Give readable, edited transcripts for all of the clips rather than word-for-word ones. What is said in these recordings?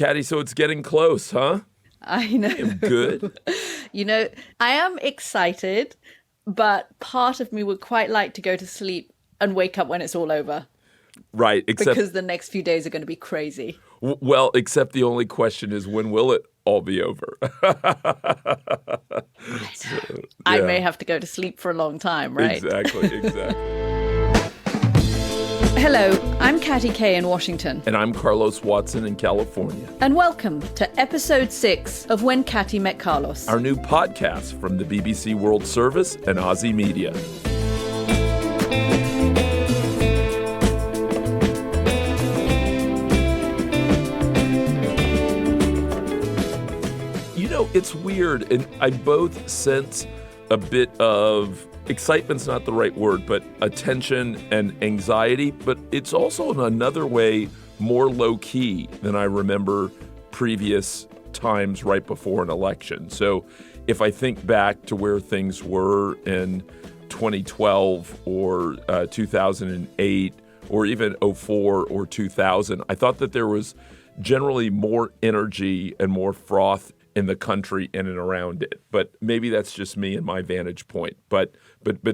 Katty, so it's getting close, huh? I know. I'm good. I am excited, but part of me would quite like to go to sleep and wake up when it's all over. Right, except... Because the next few days are going to be crazy. Well, except the only question is, when will it all be over? I may have to go to sleep for a long time, right? Exactly. Hello, I'm Katty Kay in Washington. And I'm Carlos Watson in California. And welcome to episode 6 of When Katty Met Carlos, our new podcast from the BBC World Service and OZY Media. It's weird, and I both sense a bit of excitement's not the right word, but attention and anxiety, but it's also in another way more low-key than I remember previous times right before an election. So if I think back to where things were in 2012 or 2008 or even 2004 or 2000, I thought that there was generally more energy and more froth in the country in and around it. But maybe that's just me and my vantage point. But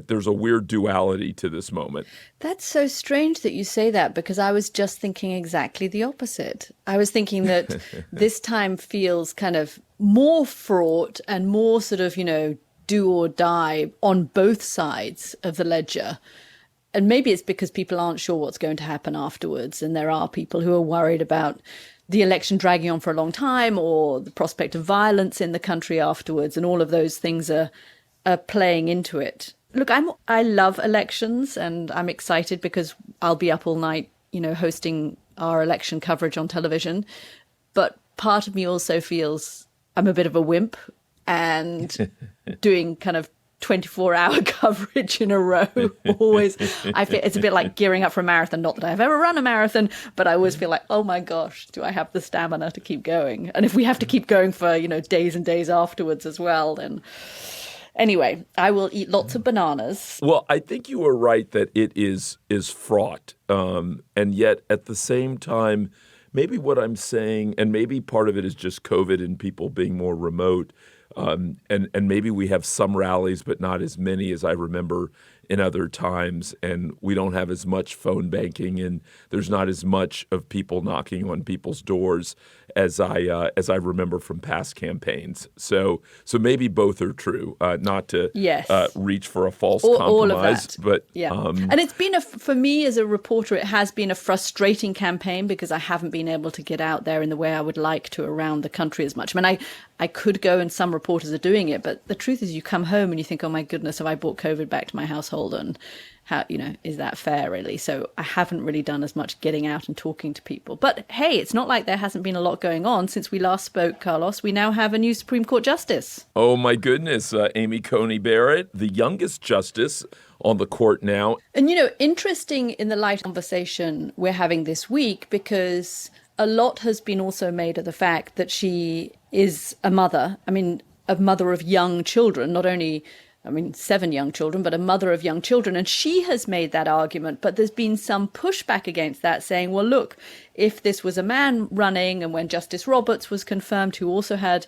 there's a weird duality to this moment. That's so strange that you say that, because I was just thinking exactly the opposite. I was thinking that this time feels kind of more fraught and more sort of, do or die on both sides of the ledger. And maybe it's because people aren't sure what's going to happen afterwards. And there are people who are worried about the election dragging on for a long time, or the prospect of violence in the country afterwards, and all of those things are playing into it. Look, I love elections, and I'm excited because I'll be up all night, hosting our election coverage on television. But part of me also feels I'm a bit of a wimp, and doing kind of 24-hour coverage in a row. Always, I feel it's a bit like gearing up for a marathon. Not that I've ever run a marathon, but I always feel like, oh my gosh, do I have the stamina to keep going? And if we have to keep going for, days and days afterwards as well, then anyway, I will eat lots of bananas. Well, I think you are right that it is fraught. And yet at the same time, maybe what I'm saying, and maybe part of it is just COVID and people being more remote, and maybe we have some rallies, but not as many as I remember in other times. And we don't have as much phone banking, and there's not as much of people knocking on people's doors as I remember from past campaigns. So maybe both are true. Not to reach for a false compromise, all of that. But yeah. And it's been for me as a reporter, it has been a frustrating campaign because I haven't been able to get out there in the way I would like to around the country as much. I mean, I could go, and some reporters are doing it, but the truth is you come home and you think, oh my goodness, have I brought COVID back to my household? And how, is that fair really? So I haven't really done as much getting out and talking to people. But hey, it's not like there hasn't been a lot going on since we last spoke, Carlos. We now have a new Supreme Court justice. Oh my goodness, Amy Coney Barrett, the youngest justice on the court now. And interesting in the light conversation we're having this week, because a lot has been also made of the fact that she is a mother. I mean, a mother of young children, not only 7 young children, but a mother of young children. And she has made that argument, but there's been some pushback against that, saying, well, look, if this was a man running, and when Justice Roberts was confirmed, who also had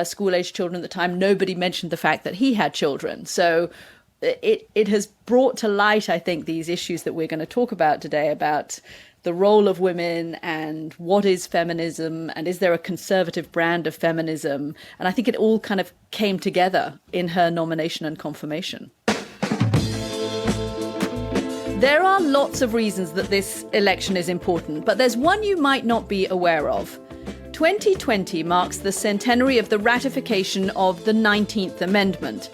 school-age children at the time, nobody mentioned the fact that he had children. So it has brought to light, I think, these issues that we're going to talk about today, about the role of women and what is feminism, and is there a conservative brand of feminism? And I think it all kind of came together in her nomination and confirmation. There are lots of reasons that this election is important, but there's one you might not be aware of. 2020 marks the centenary of the ratification of the 19th Amendment.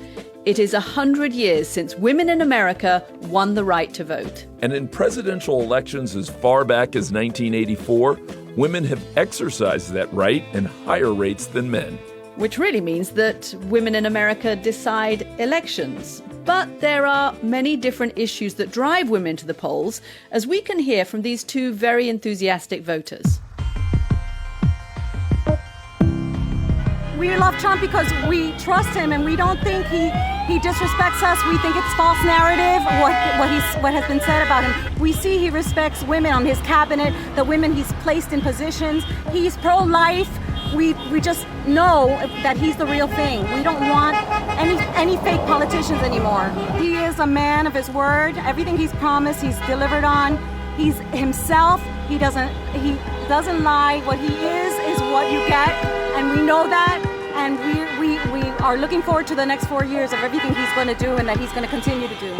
It is 100 years since women in America won the right to vote. And in presidential elections as far back as 1984, women have exercised that right in higher rates than men. Which really means that women in America decide elections. But there are many different issues that drive women to the polls, as we can hear from these two very enthusiastic voters. We love Trump because we trust him and we don't think he disrespects us. We think it's false narrative, what has been said about him. We see he respects women on his cabinet, the women he's placed in positions. He's pro-life. We just know that he's the real thing. We don't want any fake politicians anymore. He is a man of his word. Everything he's promised, he's delivered on. He's himself. He doesn't lie. What he is what you get, and we know that. And we are looking forward to the next 4 years of everything he's going to do and that he's going to continue to do.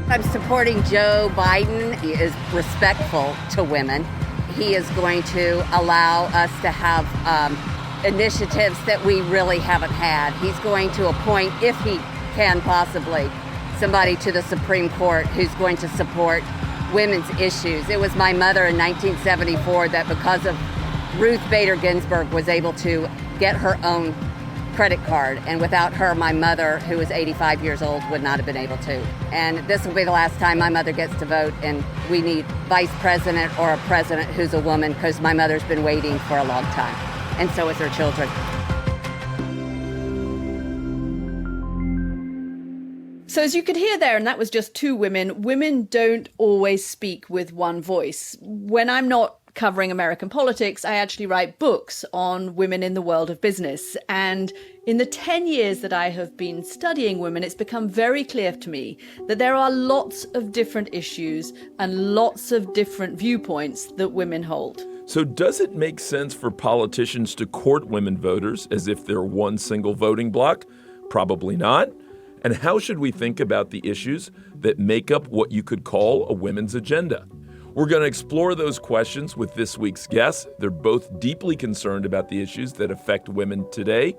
I'm supporting Joe Biden. He is respectful to women. He is going to allow us to have initiatives that we really haven't had. He's going to appoint, if he can possibly, somebody to the Supreme Court who's going to support women's issues. It was my mother in 1974 that, because of Ruth Bader Ginsburg, was able to get her own credit card. And without her, my mother, who was 85 years old, would not have been able to. And this will be the last time my mother gets to vote. And we need vice president or a president who's a woman, because my mother's been waiting for a long time. And so is her children. So as you could hear there, and that was just two women don't always speak with one voice. When I'm not covering American politics, I actually write books on women in the world of business. And in the 10 years that I have been studying women, it's become very clear to me that there are lots of different issues and lots of different viewpoints that women hold. So does it make sense for politicians to court women voters as if they're one single voting bloc? Probably not. And how should we think about the issues that make up what you could call a women's agenda? We're going to explore those questions with this week's guests. They're both deeply concerned about the issues that affect women today,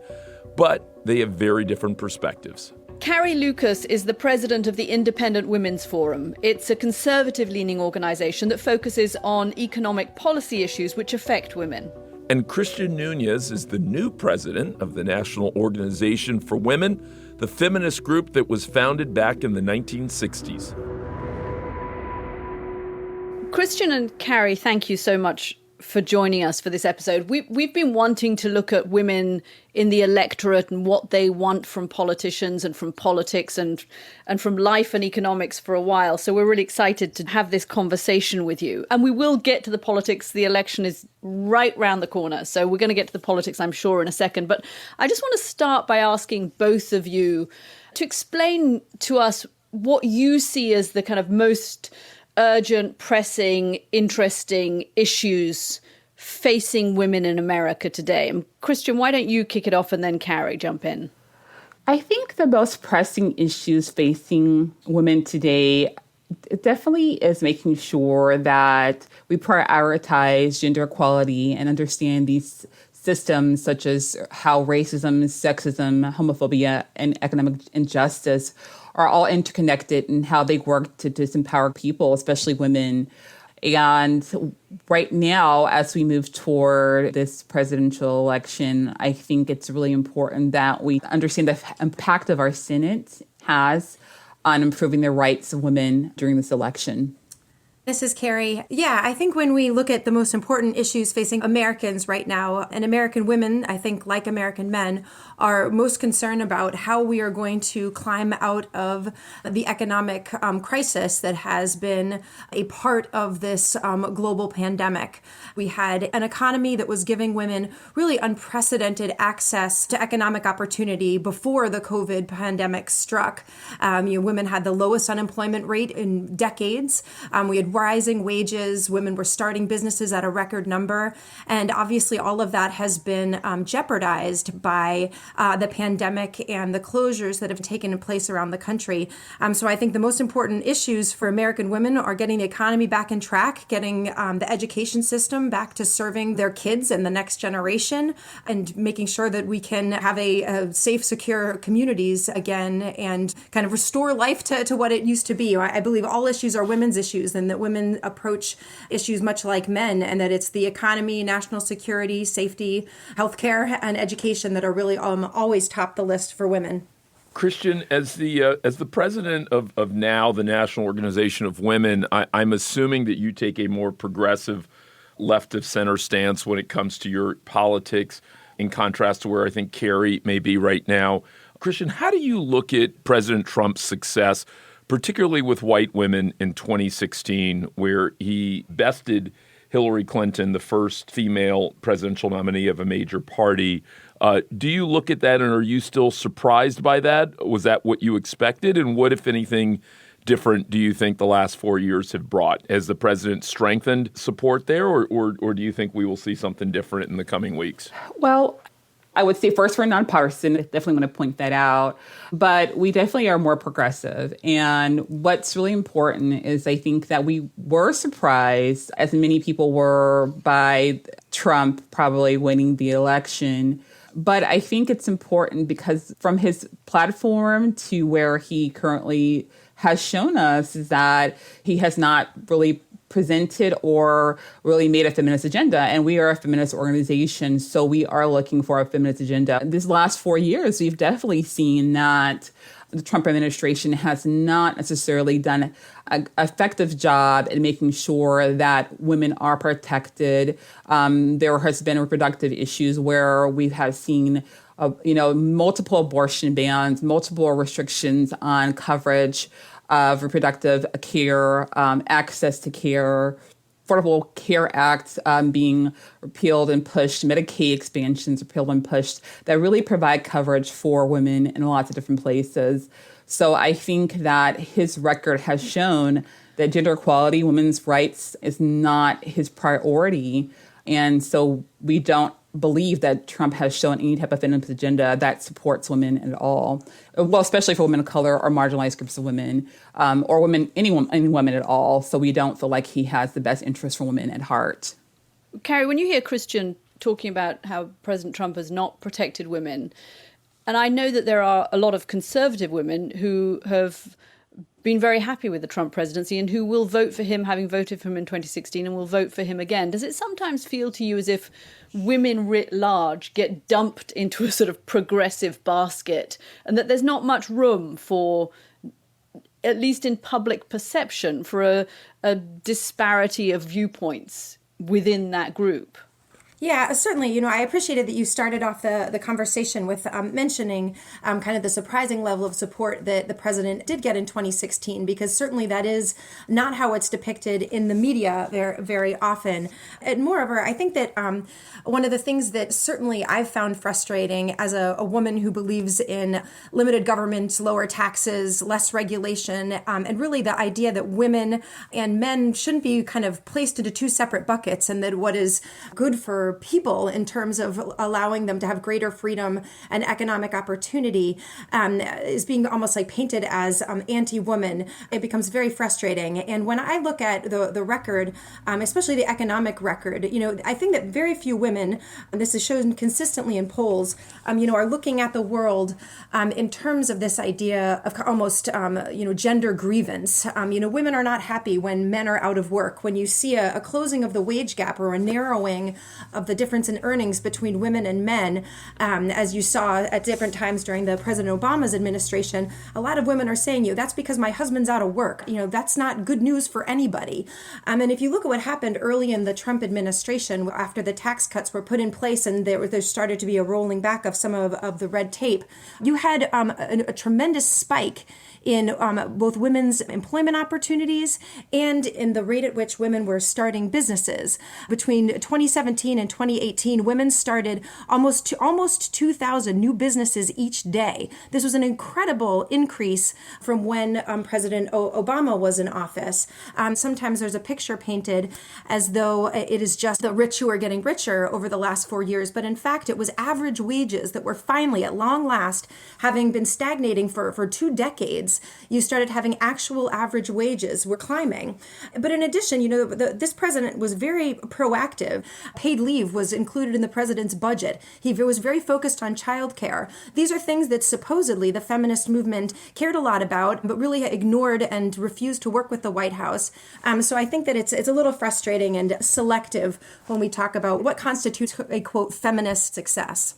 but they have very different perspectives. Carrie Lukas is the president of the Independent Women's Forum. It's a conservative-leaning organization that focuses on economic policy issues which affect women. And Christian Nunes is the new president of the National Organization for Women, the feminist group that was founded back in the 1960s. Christian and Carrie, thank you so much for joining us for this episode. We've been wanting to look at women in the electorate and what they want from politicians and from politics and from life and economics for a while. So we're really excited to have this conversation with you. And we will get to the politics. The election is right round the corner. So we're going to get to the politics, I'm sure, in a second. But I just want to start by asking both of you to explain to us what you see as the kind of most urgent, pressing, interesting issues facing women in America today. And Christian, why don't you kick it off and then Carrie jump in? I think the most pressing issues facing women today definitely is making sure that we prioritize gender equality and understand these systems such as how racism, sexism, homophobia, and economic injustice are all interconnected and how they work to disempower people, especially women. And right now, as we move toward this presidential election, I think it's really important that we understand the impact of our Senate has on improving the rights of women during this election. This is Carrie. Yeah, I think when we look at the most important issues facing Americans right now, and American women, I think like American men, are most concerned about how we are going to climb out of the economic crisis that has been a part of this global pandemic. We had an economy that was giving women really unprecedented access to economic opportunity before the COVID pandemic struck. Women had the lowest unemployment rate in decades. We had rising wages. Women were starting businesses at a record number. And obviously all of that has been jeopardized by the pandemic and the closures that have taken place around the country. So I think the most important issues for American women are getting the economy back in track, getting the education system back to serving their kids and the next generation, and making sure that we can have a safe, secure communities again and kind of restore life to what it used to be. I believe all issues are women's issues, and that women approach issues much like men, and that it's the economy, national security, safety, healthcare, and education that are really always top the list for women. Christian, as the president of now the National Organization of Women, I'm assuming that you take a more progressive left of center stance when it comes to your politics, in contrast to where I think Carrie may be right now. Christian, how do you look at President Trump's success, particularly with white women in 2016, where he bested Hillary Clinton, the first female presidential nominee of a major party? Do you look at that and are you still surprised by that? Was that what you expected? And what, if anything, different do you think the last 4 years have brought? Has the president strengthened support there, or do you think we will see something different in the coming weeks? Well, I would say first, we're nonpartisan. I definitely want to point that out. But we definitely are more progressive. And what's really important is I think that we were surprised, as many people were, by Trump probably winning the election. But I think it's important because from his platform to where he currently has shown us is that he has not really presented or really made a feminist agenda. And we are a feminist organization, so we are looking for a feminist agenda. These last 4 years, we've definitely seen that the Trump administration has not necessarily done an effective job in making sure that women are protected. There has been reproductive issues where we have seen multiple abortion bans, multiple restrictions on coverage of reproductive care, access to care, Affordable Care Act being repealed and pushed, Medicaid expansions repealed and pushed, that really provide coverage for women in lots of different places. So I think that his record has shown that gender equality, women's rights, is not his priority. And so we don't believe that Trump has shown any type of feminist agenda that supports women at all. Well, especially for women of color or marginalized groups of women, or women, any women at all. So we don't feel like he has the best interest for women at heart. Carrie, when you hear Christian talking about how President Trump has not protected women, and I know that there are a lot of conservative women who have been very happy with the Trump presidency and who will vote for him, having voted for him in 2016, and will vote for him again. Does it sometimes feel to you as if women writ large get dumped into a sort of progressive basket and that there's not much room for, at least in public perception, for a disparity of viewpoints within that group? Yeah, certainly. I appreciated that you started off the conversation with mentioning kind of the surprising level of support that the president did get in 2016, because certainly that is not how it's depicted in the media very often. And moreover, I think that one of the things that certainly I've found frustrating as a woman who believes in limited government, lower taxes, less regulation, and really the idea that women and men shouldn't be kind of placed into two separate buckets, and that what is good for people in terms of allowing them to have greater freedom and economic opportunity is being almost like painted as anti-woman. It becomes very frustrating. And when I look at the record, especially the economic record, I think that very few women, and this is shown consistently in polls, are looking at the world in terms of this idea of almost, gender grievance. Women are not happy when men are out of work. When you see a closing of the wage gap or a narrowing of the difference in earnings between women and men, as you saw at different times during the President Obama's administration, a lot of women are saying, that's because my husband's out of work. That's not good news for anybody. And if you look at what happened early in the Trump administration, after the tax cuts were put in place and there started to be a rolling back of some of the red tape, you had a tremendous spike in both women's employment opportunities and in the rate at which women were starting businesses. Between 2017 and 2018, women started almost 2,000 new businesses each day. This was an incredible increase from when President Obama was in office. Sometimes there's a picture painted as though it is just the rich who are getting richer over the last 4 years, but in fact it was average wages that were finally, at long last, having been stagnating for 2 decades, you started having actual average wages were climbing. But in addition, this president was very proactive. Paid leave was included in the president's budget. He was very focused on childcare. These are things that supposedly the feminist movement cared a lot about, but really ignored and refused to work with the White House. So I think that it's a little frustrating and selective when we talk about what constitutes a, quote, feminist success.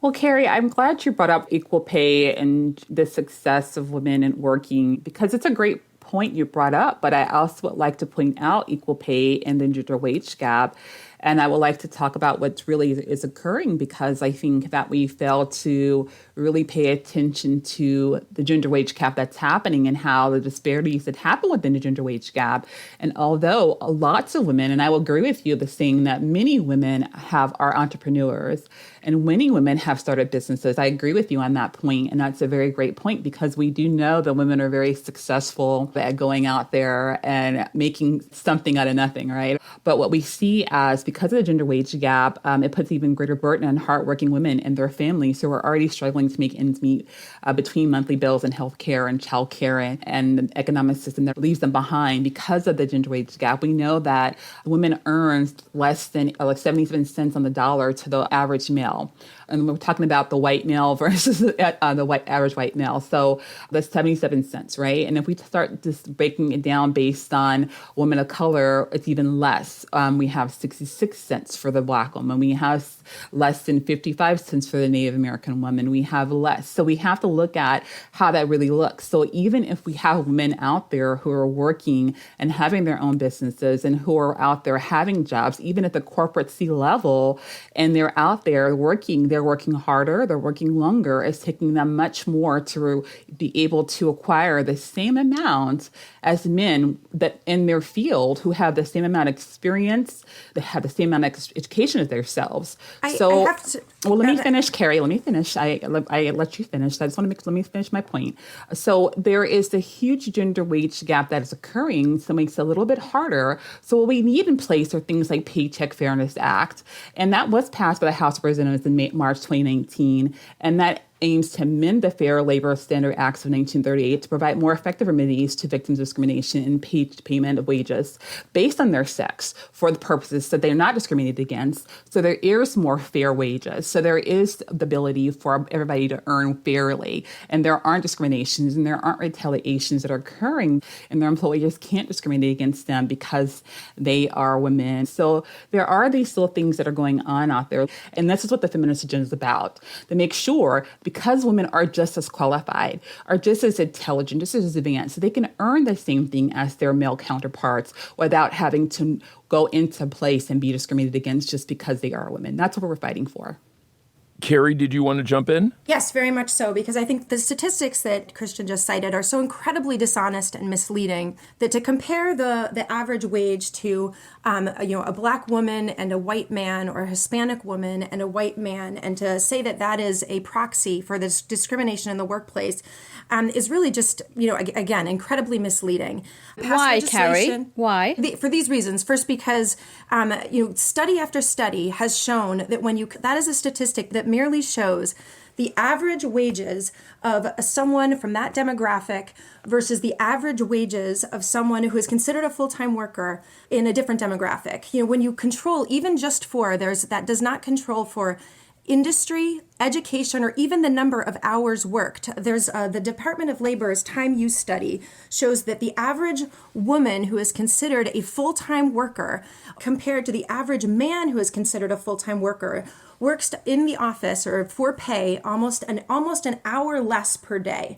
Well, Carrie, I'm glad you brought up equal pay and the success of women in working, because it's a great point you brought up, but I also would like to point out equal pay and the gender wage gap. And I would like to talk about what really is occurring, because I think that we fail to really pay attention to the gender wage gap that's happening and how the disparities that happen within the gender wage gap. And although lots of women, and I will agree with you, the saying that many women are entrepreneurs and many women have started businesses. I agree with you on that point. And that's a very great point, because we do know that women are very successful at going out there and making something out of nothing, right? But what we see as, because of the gender wage gap, it puts even greater burden on hardworking women and their families who are already struggling to make ends meet between monthly bills and healthcare and childcare and the economic system that leaves them behind because of the gender wage gap. We know that women earn less than like 77 cents on the dollar to the average male. And we're talking about the white male versus the average white male. So that's 77 cents, right? And if we start just breaking it down based on women of color, it's even less. We have 66 cents for the Black woman. We have less than 55 cents for the Native American woman. We have less. So we have to look at how that really looks. So even if we have women out there who are working and having their own businesses and who are out there having jobs, even at the corporate C level, and they're out there working, they're working harder, they're working longer. It's taking them much more to be able to acquire the same amount as men that in their field who have the same amount of experience, they have the same amount of education as themselves. Let me finish, Carrie. Let me finish. I let you finish. I just want to let me finish my point. So there is a huge gender wage gap that is occurring, so it makes it a little bit harder. So what we need in place are things like Paycheck Fairness Act, and that was passed by the House of Representatives in March 2019, and that aims to amend the Fair Labor Standards Act of 1938 to provide more effective remedies to victims of discrimination in payment of wages based on their sex for the purposes that they're not discriminated against. So there is more fair wages. So there is the ability for everybody to earn fairly. And there aren't discriminations and there aren't retaliations that are occurring, and their employers can't discriminate against them because they are women. So there are these little things that are going on out there. And this is what the feminist agenda is about, to make sure, because women are just as qualified, are just as intelligent, just as advanced, so they can earn the same thing as their male counterparts without having to go into place and be discriminated against just because they are women. That's what we're fighting for. Carrie, did you want to jump in? Yes, very much so, because I think the statistics that Christian just cited are so incredibly dishonest and misleading that to compare the average wage to a Black woman and a white man, or a Hispanic woman and a white man, and to say that that is a proxy for this discrimination in the workplace is really just, again, incredibly misleading. Why, Carrie? Why? For these reasons. First, because study after study has shown that that is a statistic that merely shows the average wages of someone from that demographic versus the average wages of someone who is considered a full-time worker in a different demographic. When you control even just for, that does not control for industry, education, or even the number of hours worked. There's the Department of Labor's time use study shows that the average woman who is considered a full-time worker compared to the average man who is considered a full-time worker works in the office or for pay almost an hour less per day.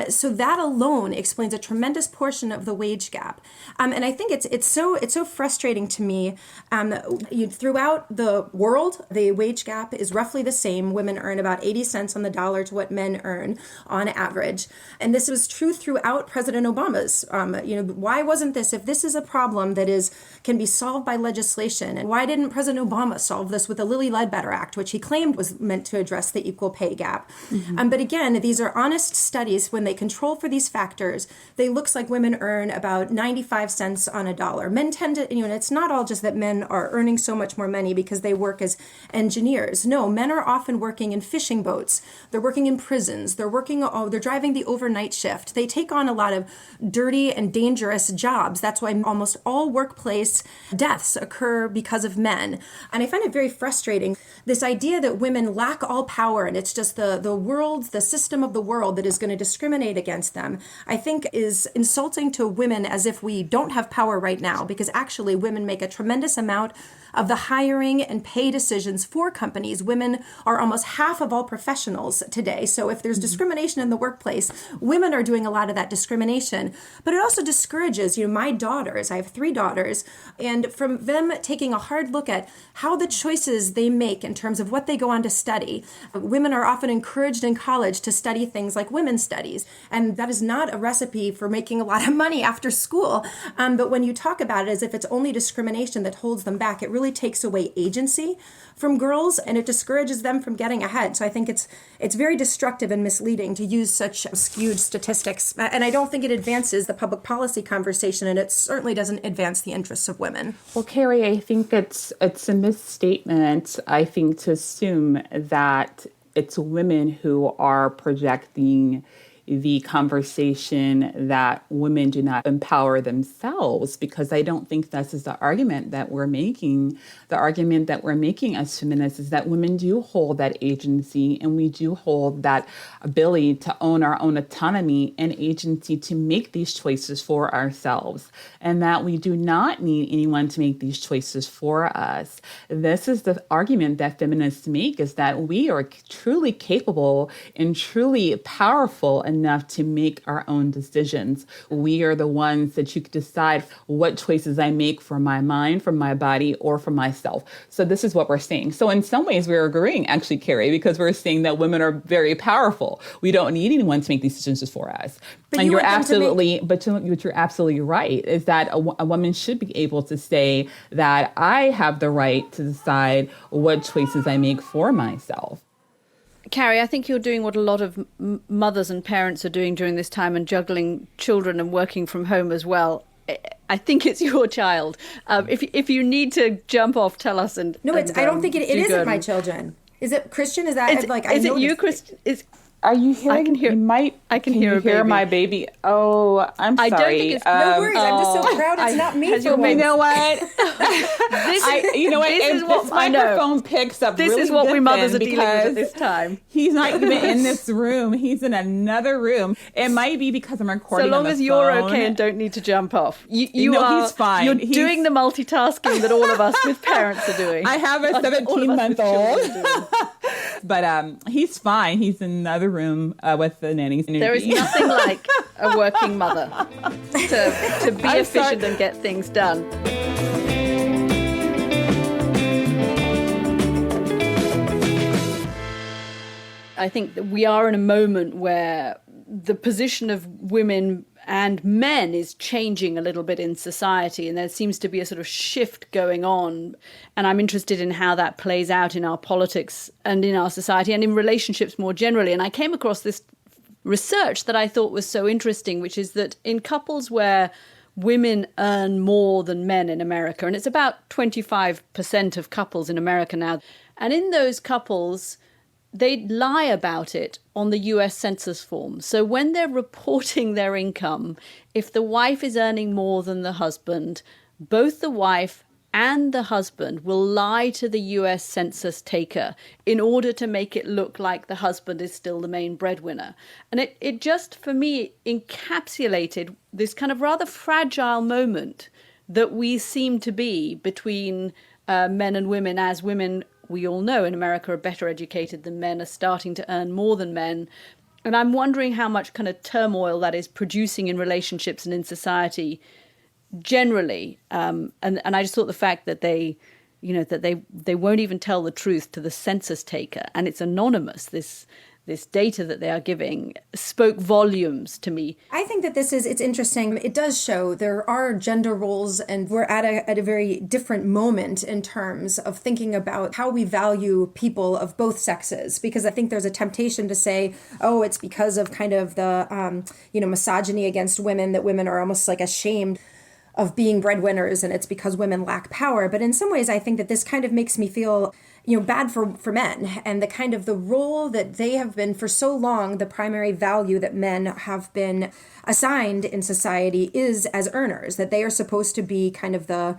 So that alone explains a tremendous portion of the wage gap, and I think it's so frustrating to me. Throughout the world, the wage gap is roughly the same. Women earn about 80 cents on the dollar to what men earn on average, and this was true throughout President Obama's. Why wasn't this? If this is a problem that can be solved by legislation, and why didn't President Obama solve this with the Lilly Ledbetter Act, which he claimed was meant to address the equal pay gap? Mm-hmm. But again, these are honest studies. When they control for these factors, they looks like women earn about 95 cents on a dollar. Men tend to, and it's not all just that men are earning so much more money because they work as engineers. No, men are often working in fishing boats. They're working in prisons. They're driving the overnight shift. They take on a lot of dirty and dangerous jobs. That's why almost all workplace deaths occur because of men. And I find it very frustrating, this idea that women lack all power and it's just the world, the system of the world that is going to discriminate against them, I think is insulting to women as if we don't have power right now, because actually women make a tremendous amount of the hiring and pay decisions for companies. Women are almost half of all professionals today. So if there's discrimination in the workplace, women are doing a lot of that discrimination. But it also discourages, my daughters, I have 3 daughters, and from them taking a hard look at how the choices they make in terms of what they go on to study. Women are often encouraged in college to study things like women's studies. And that is not a recipe for making a lot of money after school. But when you talk about it as if it's only discrimination that holds them back, it really takes away agency from girls, and it discourages them from getting ahead. So I think it's very destructive and misleading to use such skewed statistics. And I don't think it advances the public policy conversation, and it certainly doesn't advance the interests of women. Well, Carrie, I think it's a misstatement, I think, to assume that it's women who are projecting the conversation that women do not empower themselves, because I don't think this is the argument that we're making. The argument that we're making as feminists is that women do hold that agency, and we do hold that ability to own our own autonomy and agency to make these choices for ourselves, and that we do not need anyone to make these choices for us. This is the argument that feminists make, is that we are truly capable and truly powerful enough to make our own decisions. We are the ones that you can decide what choices I make for my mind, for my body, or for myself. So this is what we're saying. So in some ways we're agreeing, actually, Carrie, because we're saying that women are very powerful. We don't need anyone to make these decisions for us. But and you're absolutely right, is that a woman should be able to say that I have the right to decide what choices I make for myself. Carrie, I think you're doing what a lot of mothers and parents are doing during this time, and juggling children and working from home as well. I think it's your child. If you need to jump off, tell us. I don't think it isn't my children. Is it Christian? Is that is it you, Christian? Are you hearing? I can hear my baby. Oh, I'm sorry. I don't think it's no worries. I'm just so proud it's not me. You know what? This microphone picks up. This really is what good we mothers are then, dealing with at this time. He's not even in this room. He's in another room. It might be because I'm recording. So long on the as you're phone. Okay and don't need to jump off. You are. He's fine. You're doing the multitasking that all of us with parents are doing. I have a 17-month-old. But he's fine. He's in another room with the nanny's energy. There is nothing like a working mother to be efficient and get things done. I think that we are in a moment where the position of women and men is changing a little bit in society, and there seems to be a sort of shift going on. And I'm interested in how that plays out in our politics and in our society and in relationships more generally. And I came across this research that I thought was so interesting, which is that in couples where women earn more than men in America, and it's about 25% of couples in America now, and in those couples, they lie about it on the US Census form. So when they're reporting their income, if the wife is earning more than the husband, both the wife and the husband will lie to the US Census taker in order to make it look like the husband is still the main breadwinner. And it just, for me, encapsulated this kind of rather fragile moment that we seem to be between men and women, as women, we all know, in America are better educated than men, are starting to earn more than men. And I'm wondering how much kind of turmoil that is producing in relationships and in society generally. And I just thought the fact that they won't even tell the truth to the census taker, and it's anonymous, this data that they are giving, spoke volumes to me. I think that it's interesting. It does show there are gender roles, and we're at a very different moment in terms of thinking about how we value people of both sexes. Because I think there's a temptation to say, oh, it's because of kind of the, misogyny against women, that women are almost like ashamed of being breadwinners, and it's because women lack power. But in some ways, I think that this kind of makes me feel bad for men, and the kind of the role that they have been for so long, the primary value that men have been assigned in society is as earners, that they are supposed to be kind of the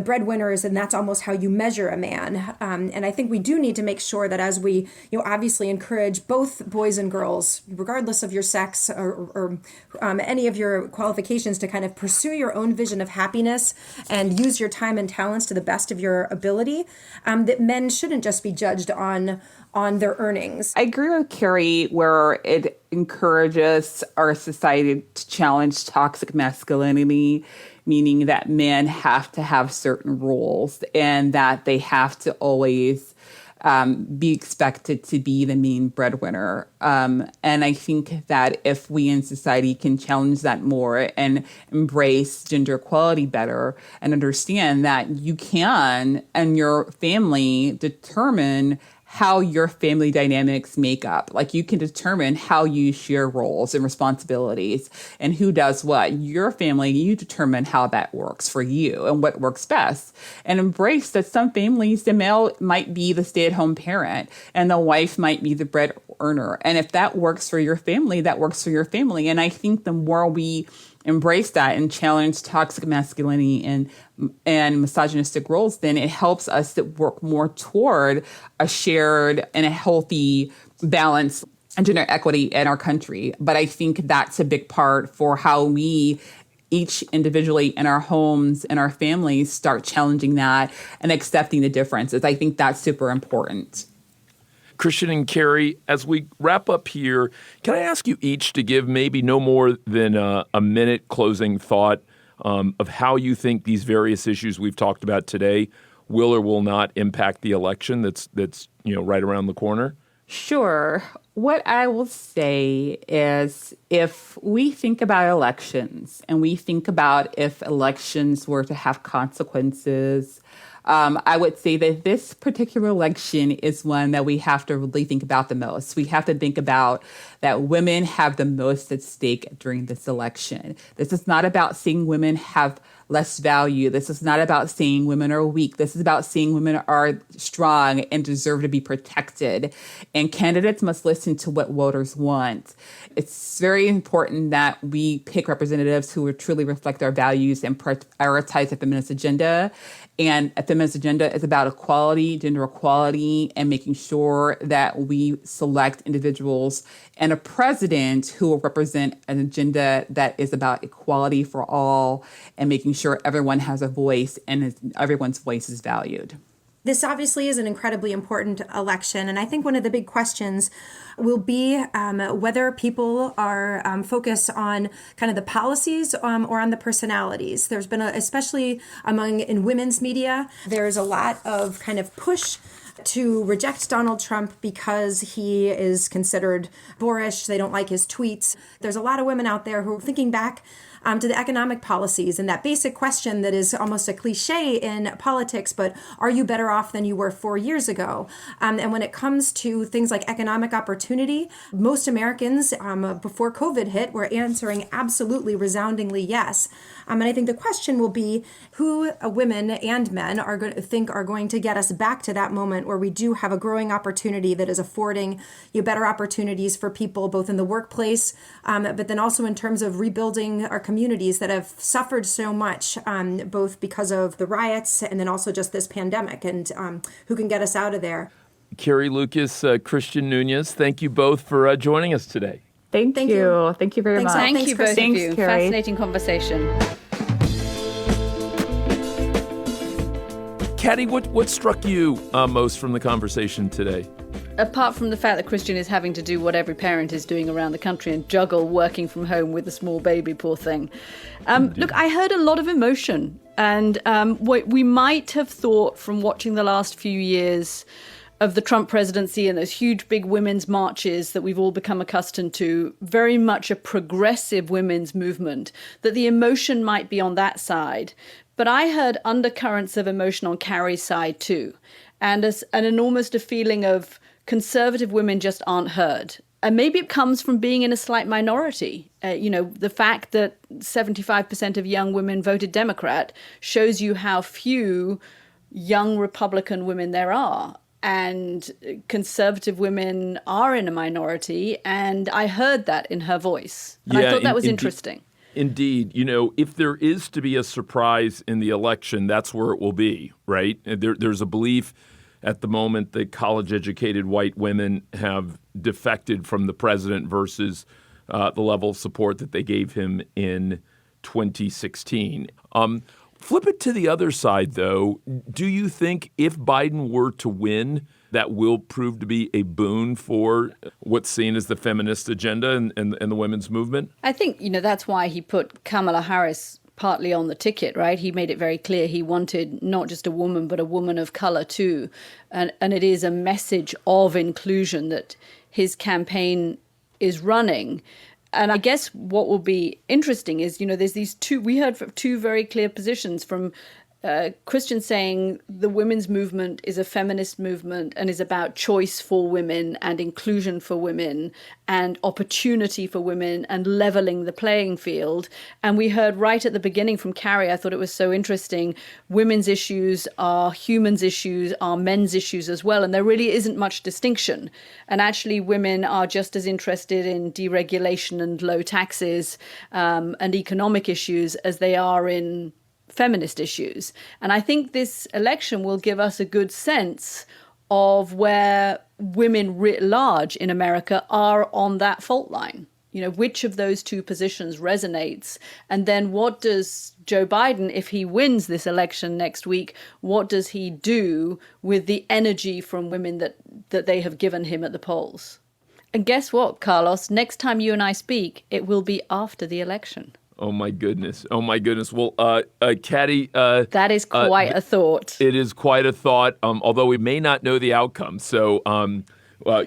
breadwinners, and that's almost how you measure a man. And I think we do need to make sure that as we, obviously encourage both boys and girls, regardless of your sex or any of your qualifications, to kind of pursue your own vision of happiness and use your time and talents to the best of your ability, that men shouldn't just be judged on their earnings. I agree with Carrie where it encourages our society to challenge toxic masculinity, meaning that men have to have certain roles and that they have to always be expected to be the main breadwinner. And I think that if we in society can challenge that more and embrace gender equality better and understand that you can and your family determine how your family dynamics make up. Like, you can determine how you share roles and responsibilities and who does what. Your family, you determine how that works for you and what works best. And embrace that some families, the male might be the stay-at-home parent and the wife might be the bread earner. And if that works for your family, that works for your family. And I think the more we embrace that and challenge toxic masculinity and misogynistic roles, then it helps us to work more toward a shared and a healthy balance and gender equity in our country. But I think that's a big part for how we each individually in our homes and our families start challenging that and accepting the differences. I think that's super important. Christian and Carrie, as we wrap up here, can I ask you each to give maybe no more than a minute closing thought of how you think these various issues we've talked about today will or will not impact the election that's right around the corner? Sure. What I will say is, if we think about elections and we think about if elections were to have consequences, I would say that this particular election is one that we have to really think about the most. We have to think about that women have the most at stake during this election. This is not about seeing women have less value. This is not about saying women are weak. This is about saying women are strong and deserve to be protected. And candidates must listen to what voters want. It's very important that we pick representatives who truly reflect our values and prioritize the feminist agenda. And a feminist agenda is about equality, gender equality, and making sure that we select individuals and a president who will represent an agenda that is about equality for all and making sure everyone has a voice and everyone's voice is valued. This obviously is an incredibly important election, and I think one of the big questions will be whether people are focused on kind of the policies or on the personalities. There's been, especially in women's media, there's a lot of kind of push to reject Donald Trump because he is considered boorish. They don't like his tweets. There's a lot of women out there who are thinking back to the economic policies and that basic question that is almost a cliche in politics, but are you better off than you were 4 years ago? And when it comes to things like economic opportunity, most Americans before COVID hit were answering absolutely resoundingly yes. And I think the question will be who women and men are going to get us back to that moment where we do have a growing opportunity that is affording better opportunities for people both in the workplace, but then also in terms of rebuilding our communities that have suffered so much, both because of the riots and then also just this pandemic, and who can get us out of there. Carrie Lukas, Christian Nunes, thank you both for joining us today. Thank you. Thank you very much. Thank you both of Thanks, you. Carrie. Fascinating conversation. Katty, what struck you most from the conversation today? Apart from the fact that Christian is having to do what every parent is doing around the country and juggle working from home with a small baby, poor thing. Look, I heard a lot of emotion. And what we might have thought from watching the last few years of the Trump presidency and those huge big women's marches that we've all become accustomed to, very much a progressive women's movement, that the emotion might be on that side. But I heard undercurrents of emotion on Carrie's side too. And an almost a feeling of conservative women just aren't heard. And maybe it comes from being in a slight minority. The fact that 75% of young women voted Democrat shows you how few young Republican women there are. and conservative women are in a minority. And I heard that in her voice. And I thought that was interesting. Indeed. If there is to be a surprise in the election, that's where it will be, right? There's a belief at the moment that college-educated white women have defected from the president versus the level of support that they gave him in 2016. Flip it to the other side, though. Do you think if Biden were to win, that will prove to be a boon for what's seen as the feminist agenda and the women's movement? I think, that's why he put Kamala Harris partly on the ticket, right? He made it very clear he wanted not just a woman, but a woman of color too. And it is a message of inclusion that his campaign is running. And I guess what will be interesting is, there's we heard two very clear positions from Christian saying the women's movement is a feminist movement and is about choice for women and inclusion for women and opportunity for women and leveling the playing field. And we heard right at the beginning from Carrie, I thought it was so interesting, women's issues are humans' issues, are men's issues as well. And there really isn't much distinction. And actually, women are just as interested in deregulation and low taxes and economic issues as they are in feminist issues. And I think this election will give us a good sense of where women writ large in America are on that fault line. Which of those two positions resonates? And then what does Joe Biden, if he wins this election next week, what does he do with the energy from women that they have given him at the polls? And guess what, Carlos? Next time you and I speak, it will be after the election. Oh, my goodness. Well, Katty... that is quite a thought. It is quite a thought, although we may not know the outcome. So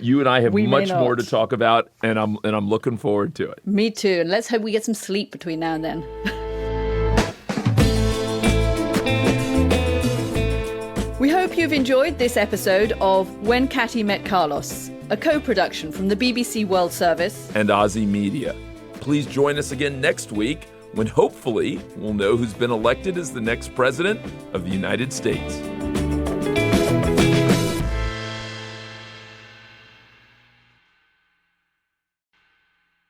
you and I have much more to talk about, and I'm looking forward to it. Me too. And let's hope we get some sleep between now and then. We hope you've enjoyed this episode of When Katty Met Carlos, a co-production from the BBC World Service and OZY Media. Please join us again next week when hopefully we'll know who's been elected as the next president of the United States.